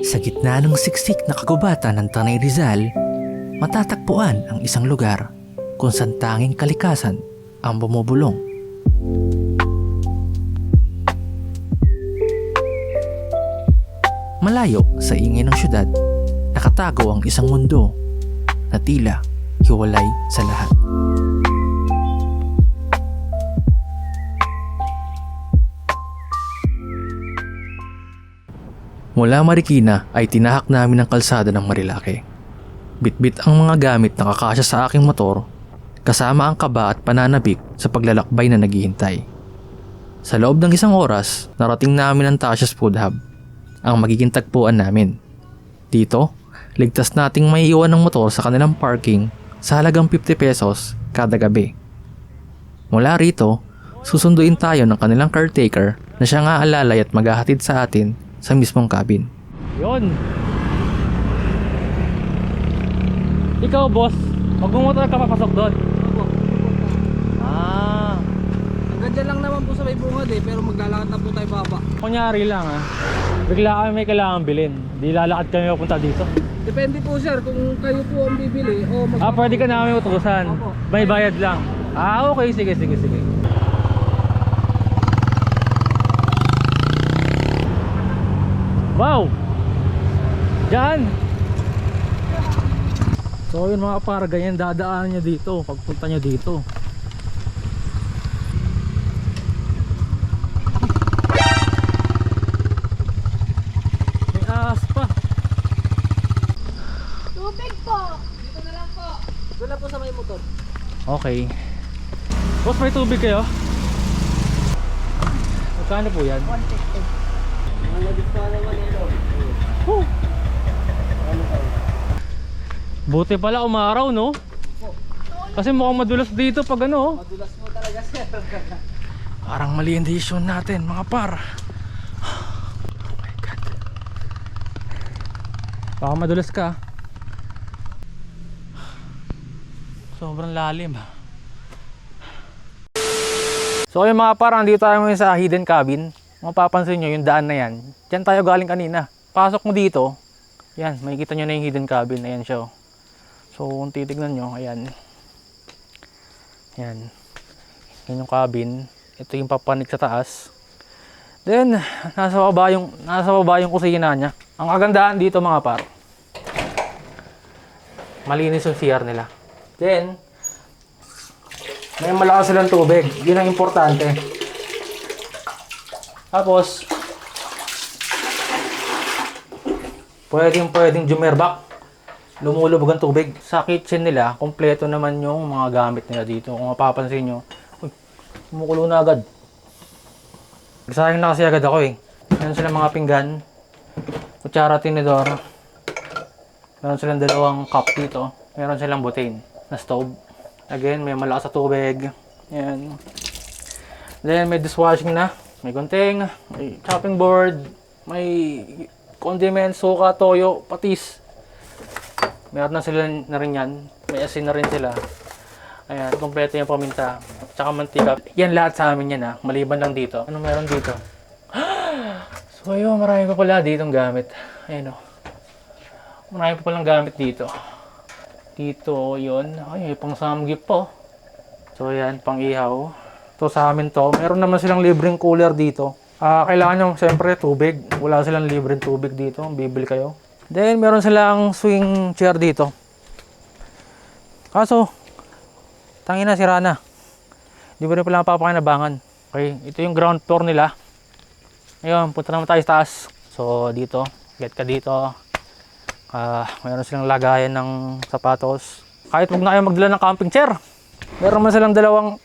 Sa gitna ng siksik na kagubatan ng Tanay Rizal, matatagpuan ang isang lugar kung saan tanging kalikasan ang bumubulong. Malayo sa ingay ng syudad, nakatago ang isang mundo na tila hiwalay sa lahat. Mula Marikina ay tinahak namin ang kalsada ng Marilake. Bitbit ang mga gamit na kakasya sa aking motor, kasama ang kaba at pananabik sa paglalakbay na naghihintay. Sa loob ng isang oras, narating namin ang Tasha's Food Hub, ang magiging tagpuan namin. Dito, ligtas nating may iwan ng motor sa kanilang parking sa halagang 50 pesos kada gabi. Mula rito, susunduin tayo ng kanilang caretaker na siya nga alalay at maghahatid sa atin sa mismong cabin. Yon. Ikaw, boss, magmumotor ka papasok doon. Ah, Hanggang dyan lang naman po sa may bungad pero maglalakad na po tayo baba. kunyari lang bigla kami may kailangan bilhin. Di lalakad kami papunta dito. Depende po sir kung kayo po ang bibili o Pwede ka namin utusan. Opo. May bayad lang. Okay, sige. Wow! Diyan! So yun mga par, ganyan dadaanan nyo dito pagpunta nyo dito. May ahas pa. Tubig po! Dito na lang po. Doon na po sa may motor. Okay. Boss, may tubig kayo? Magkano po yan? 150. Buti pala umaraw, no? Kasi mukhang madulas dito pag ano. Madulas po talaga sir. Parang mali ang desisyon natin, mga par. Oh my God. Baka madulas ka. Sobrang lalim. So yung mga par, dito tayo ngayon sa hidden cabin. Mapapansin nyo yung daan na yan. Diyan tayo galing kanina. Pasok mo dito. Yan, makikita nyo na yung hidden cabin. Ayan siya. So kung titignan nyo, ayan. Yan. Yan yung cabin. Ito yung papanik sa taas. Then, nasa baba yung kusina niya. Ang kagandahan dito mga par, malinis yung CR nila. Then, may malakas silang tubig. Yun ang importante. Tapos, pwedeng jumerbak. Lumulubog ang tubig. Sa kitchen nila, kompleto naman yung mga gamit nila dito. Kung mapapansin nyo, kumukulo na agad. Nagsayang na kasi agad ako eh. Meron silang mga pinggan, kutsara, tinidor. Meron silang dalawang cup dito. Meron silang butane na stove. Again, may malakas sa tubig. Yan. Then, may dishwashing na. May gunting, may chopping board, may condiments, suka, toyo, patis. Meron na sila na rin yan. May asin na rin sila. Ayan, kompleto yung paminta. Tsaka mantika. Yan lahat sa amin yan maliban lang dito. Ano meron dito? So ayun, marami pa pala ditong gamit. Ayan marami pa palang gamit dito. Dito, yun. Ay, pang samgip po. So ayan, pang ihaw. To sa amin to. Meron naman silang libreng cooler dito. Kailangan nyo siyempre tubig. Wala silang libreng tubig dito. Bibili kayo. Then meron silang swing chair dito. Kaso, tangina sira na. Di ba rin pala mapapakinabangan. Okay, ito yung ground floor nila. Ayun, punta naman tayo sa taas. So dito, get ka dito. Meron silang lagayan ng sapatos. Kahit huwag na kayo magdala ng camping chair. Meron naman silang dalawang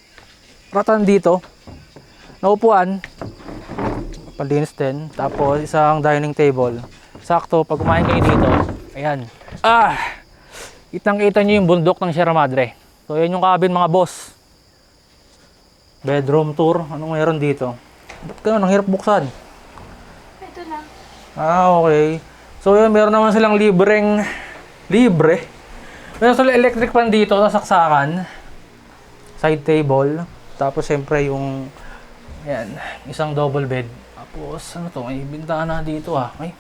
ratan dito na upuan, palinis din. Tapos isang dining table. Sakto pag kumain kayo dito, ayan, kitang-kita nyo yung bundok ng Sierra Madre. So yan yung cabin mga boss. Bedroom tour. Anong meron dito? Ba't ganun? Ang hirap buksan. Ito na. Okay. So yun, meron naman silang libre. Meron silang electric fan dito na saksakan. Side table. Tapos siyempre yung isang double bed. Tapos ano to, may bintana dito Ay,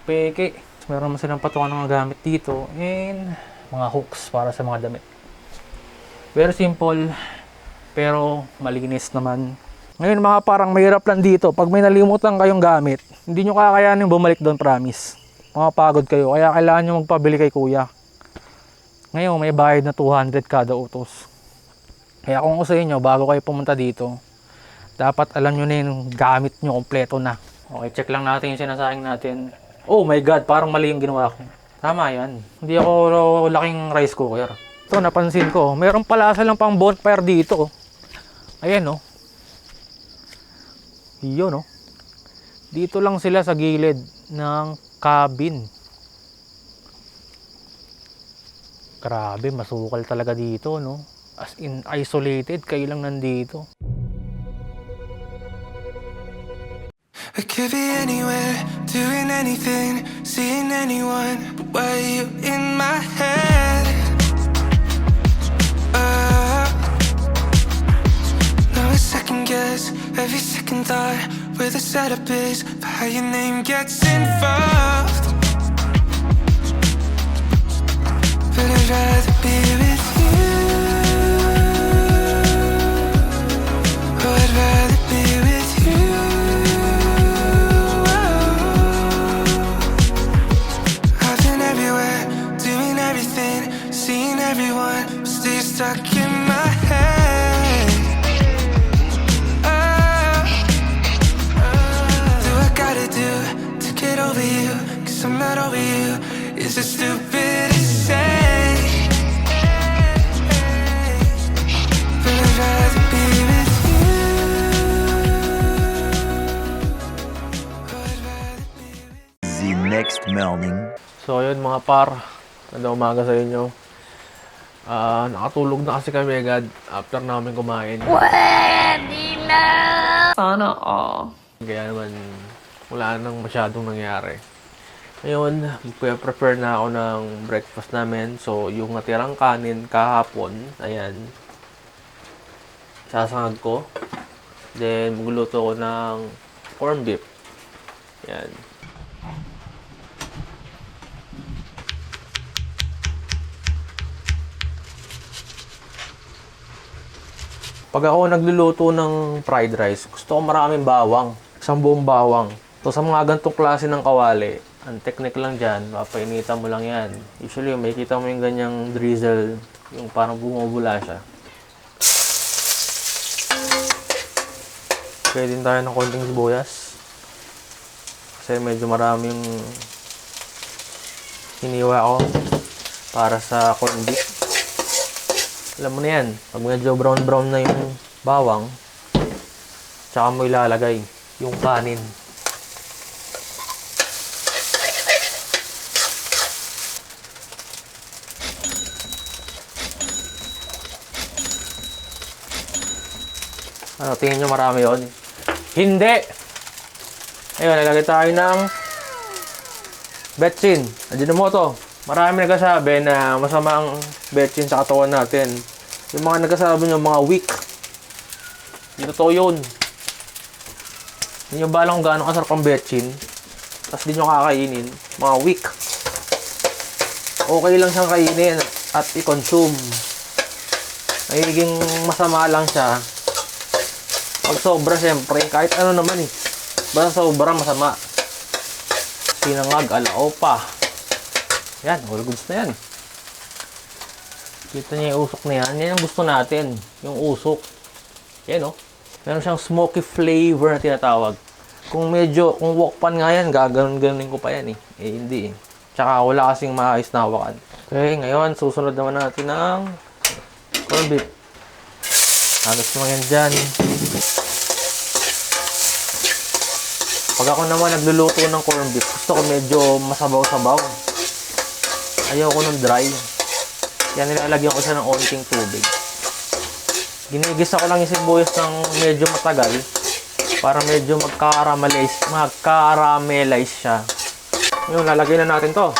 peke. Meron naman silang patungan ng mga gamit dito and mga hooks para sa mga damit. Very simple, pero malinis naman. Ngayon mga parang mahirap lang dito. Pag may nalimutan kayong gamit, hindi nyo kakayanin bumalik doon, promise. Mapapagod kayo, kaya kailangan nyo magpabili kay kuya. Ngayon may bayad na 200 kada utos. Kaya kung sa inyo, bago kayo pumunta dito, dapat alam nyo na yung gamit nyo, kompleto na. Okay, check lang natin yung sinasayang natin. Oh my god, parang mali yung ginawa ko. Tama yan. Hindi ako laking rice cooker. Ito, napansin ko. Meron pala silang pang bonfire dito. Ayan, oh. Yun, oh. Dito lang sila sa gilid ng cabin. Grabe, masukal talaga dito, no? As in, isolated. Kayo lang nandito. I could be anywhere, doing anything, seeing anyone, but why are you in my head? Now I second guess every second thought where the setup is for how your name gets involved. But I'd rather be with you. Oh, I'd rather be with you. Everyone stays stuck in my head. Do I gotta do to get over you? 'Cause I'm not over you. Is it stupid to say? But I'd rather be with you. I'd rather be with The next morning. So ayun mga par, ganda umaga sa inyo. Nakatulog na kasi kami agad after namin kumain. Pwede na! Sana kaya naman wala nang masyadong nangyari. Ngayon, prepare na ako ng breakfast namin. So yung natirang kanin kahapon, ayan, sasangag ko. Then magluluto ko ng corned beef. Ayan. Pag ako nagluluto ng fried rice, gusto ko maraming bawang. Isang buong bawang. So sa mga gantong klase ng kawali, ang technique lang dyan, papainitan mo lang yan. Usually, may kita mo yung ganyang drizzle, yung parang bumubula siya. Kaya din tayo ng konting sibuyas. Kasi medyo marami yung hiniwa ko para sa corned beef. Alam mo na yan, pag medyo brown na yung bawang, tsaka mo ilalagay yung kanin. Ano, tingin nyo marami yun? Hindi! Ayun, nalagay tayo ng betchin. Ajinomoto. Marami nagsasabi na masama ang betchin sa katawan natin. Yung mga nagsasabi nyo, mga weak. Hindi totoo yun. Hindi nyo ba alam kung gaano kasarap ang betchin? Tapos di nyo kakainin. Mga weak. Okay lang siyang kainin at i-consume. Nagiging masama lang siya. Pag sobra, siyempre, kahit ano naman eh. Basta sobra, masama. Sinangag, alao pa. Yan, all goods na yan. Kita niyo yung usok na yan. Yan ang gusto natin. Yung usok. Yan, oh. Meron siyang smoky flavor na tinatawag. Kung wok pan nga yan, gaganon-ganon ko pa yan eh. Eh, hindi eh. Tsaka wala kasing maayos na hawakan. Okay, ngayon, susunod naman natin ng corned beef. Halos naman yan dyan. Pag ako naman nagluluto ng corned beef, gusto ko medyo masabaw-sabaw. Ayoko nung dry. Kaya nilalagyan ko siya ng onting tubig. Ginigisa ko lang yung sibuyas ng medyo matagal para medyo magka-caramelize siya. Ngayon, lalagyan na natin to.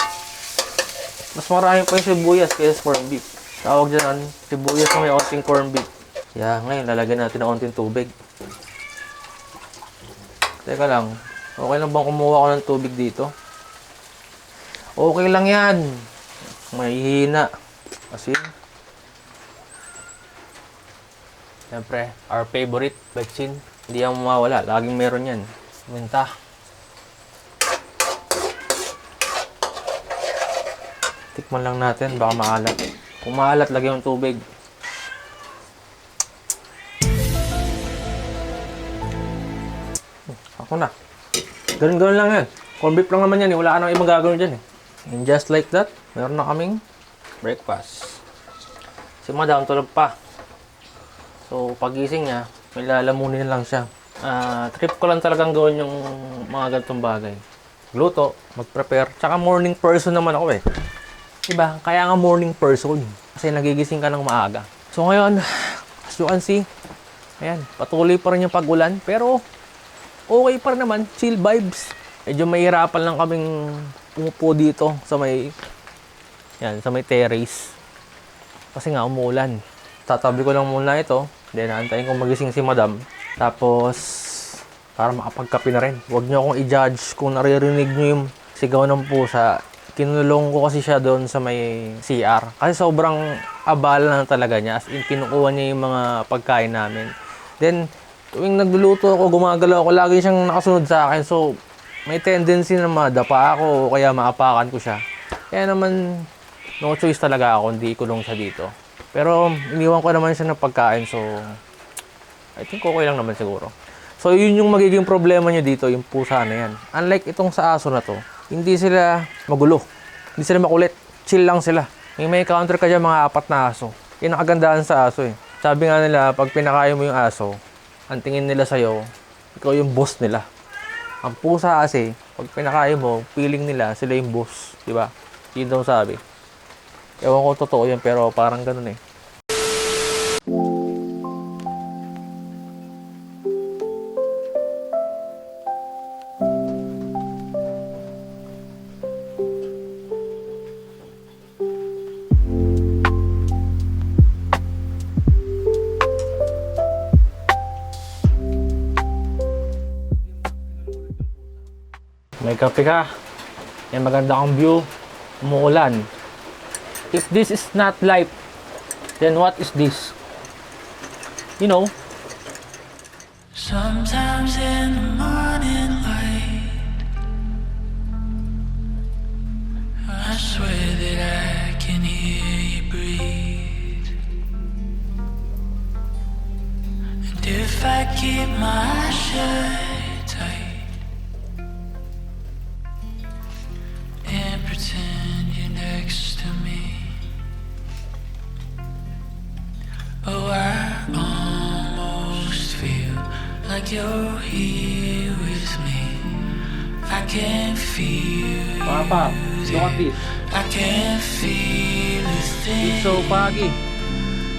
Mas marami pa yung sibuyas kaysa corned beef. Tawag dyan, sibuyas na may onting corned beef. Kaya ngayon, lalagyan natin ng onting tubig. Teka lang, okay lang bang kumuha ko ng tubig dito? Okay lang yan. Mahihina. Kasi, siyempre, our favorite vaccine. Hindi yan mawawala. Laging meron yan. Minta. Tikman lang natin. Baka maalat. Kung maalat, lagyan ng tubig. Ako na. Ganun-ganun lang yan. Corn beef lang naman yan. Wala ka nang ibang gagawin dyan eh. And just like that, meron na kaming breakfast. Si Madam tulog pa. So, pagising niya, may lalamunin lang siya. Trip ko lang talagang gawin yung mga ganitong bagay. Luto, mag-prepare. Tsaka morning person naman ako eh. Diba? Kaya nga morning person. Kasi nagigising ka ng maaga. So ngayon, as you can see, ayan, patuloy pa rin yung pag-ulan. Pero, okay pa rin naman. Chill vibes. Medyo mahirapan lang kaming umupo dito sa may terrace. Kasi nga umuulan. Tatabi ko lang muna ito. Then naantayin kong magising si Madam. Tapos para makapagkape na rin. Huwag niyo akong i-judge kung naririnig niyo yung sigaw ng pusa. Kinulong ko kasi siya doon sa may CR. Kasi sobrang abala na talaga niya. As in, kinukuha niya yung mga pagkain namin. Then, tuwing nagluluto ako, gumagalaw ako, lagi siyang nakasunod sa akin. So, may tendency na madapa ako o kaya maapakan ko siya. Kaya naman, no choice talaga ako, hindi ikulong siya dito. Pero, iniwan ko naman siya ng pagkain, so, I think okay lang naman siguro. So, yun yung magiging problema nyo dito, yung pusa na yan. Unlike itong sa aso na to, hindi sila magulo. Hindi sila makulit. Chill lang sila. May counter ka dyan mga 4 na aso. Yung nakagandaan sa aso eh. Sabi nga nila, pag pinakain mo yung aso, ang tingin nila sa'yo, ikaw yung boss nila. Ang pusa kasi, pag pinakain mo, feeling nila, sila yung boss. Diba? Yun daw sabi. Ewan ko totoo yan, pero parang ganun eh. May kape ka. May maganda kang view. Umuulan. If this is not life, then what is this? You know? Sometimes in the morning light, I swear that I can hear you breathe. And if I keep my eyes shut tight and pretend you're next to me, oh, I almost feel like you're here with me. I can feel Papa, you look at there. this. I can feel a thing. It's so foggy.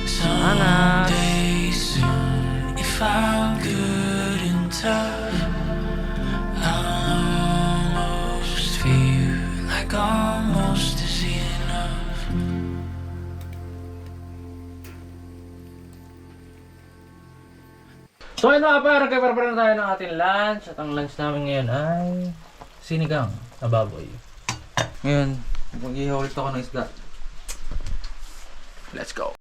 Someday soon, if I'm good and tough, I'll almost feel like almost is enough. So ayun mga par, nagka-prepare na tayo ng ating lunch. At ang lunch namin ngayon ay sinigang na baboy. Ngayon, mag-ihawlit ako ng isda. Let's go!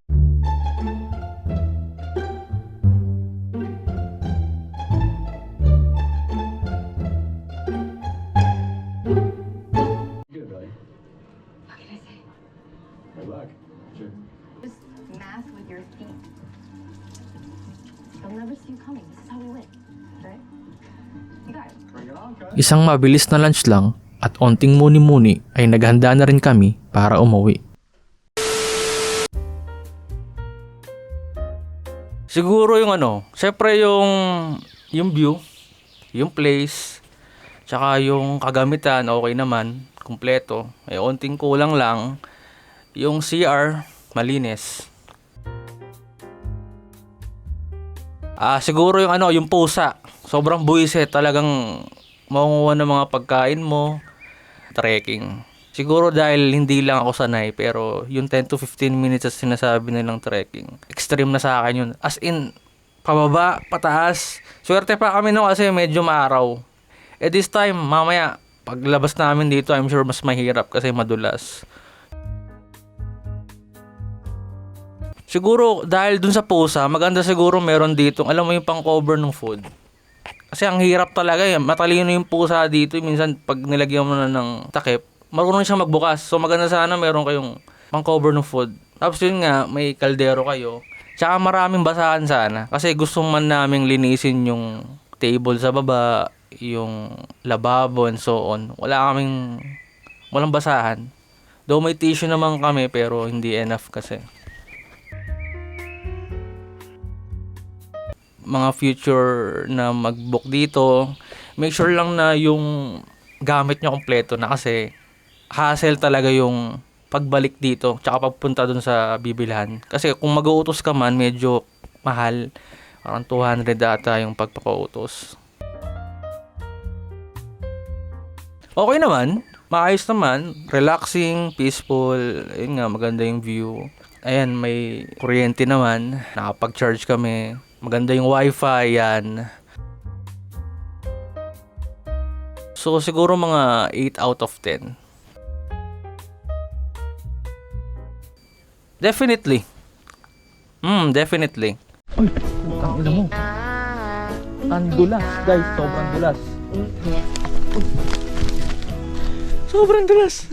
Just math with your feet. They'll never see you coming. This is how we win, right? You got it. Isang mabilis na lunch lang at onting muni-muni ay naghanda na rin kami para umuwi. Siguro yung syempre yung view, yung place, tsaka yung kagamitan, okay naman, kumpleto. Onting kulang lang, yung CR, malinis. Siguro yung pusa, sobrang buwisit, talagang makunguha ng mga pagkain mo, trekking. Siguro dahil hindi lang ako sanay, pero yung 10 to 15 minutes na sinasabi nilang trekking, extreme na sa akin yun. As in, pababa, pataas. Swerte pa kami kasi medyo maaraw. This time, mamaya, Paglabas namin dito, I'm sure mas mahirap kasi madulas. Siguro, dahil dun sa pusa, maganda siguro meron dito, alam mo yung pang-cover ng food. Kasi ang hirap talaga eh. Matalino yung pusa dito. Minsan, pag nilagyan mo na ng takip, marunong siyang magbukas. So, maganda sana meron kayong pang-cover ng food. Tapos yun nga, may kaldero kayo. Tsaka maraming basahan sana. Kasi gusto man naming linisin yung table sa baba, yung lababo and so on. Walang basahan. Though may tissue naman kami, pero hindi enough kasi. Mga future na mag-book dito, make sure lang na yung gamit nyo kompleto na kasi hassle talaga yung pagbalik dito tsaka pagpunta dun sa bibilhan. Kasi kung mag-uutos ka man, medyo mahal. Parang 200 data yung pagpapautos. Okay naman, maayos naman, relaxing, peaceful, ayun nga, maganda yung view. Ayan, may kuryente naman, nakapag-charge kami. Maganda yung wifi, yan. So, siguro mga 8 out of 10. Definitely. Definitely. Uy, putang ina mo. Ang dulas, guys. Sobrang dulas. Sobrang dulas.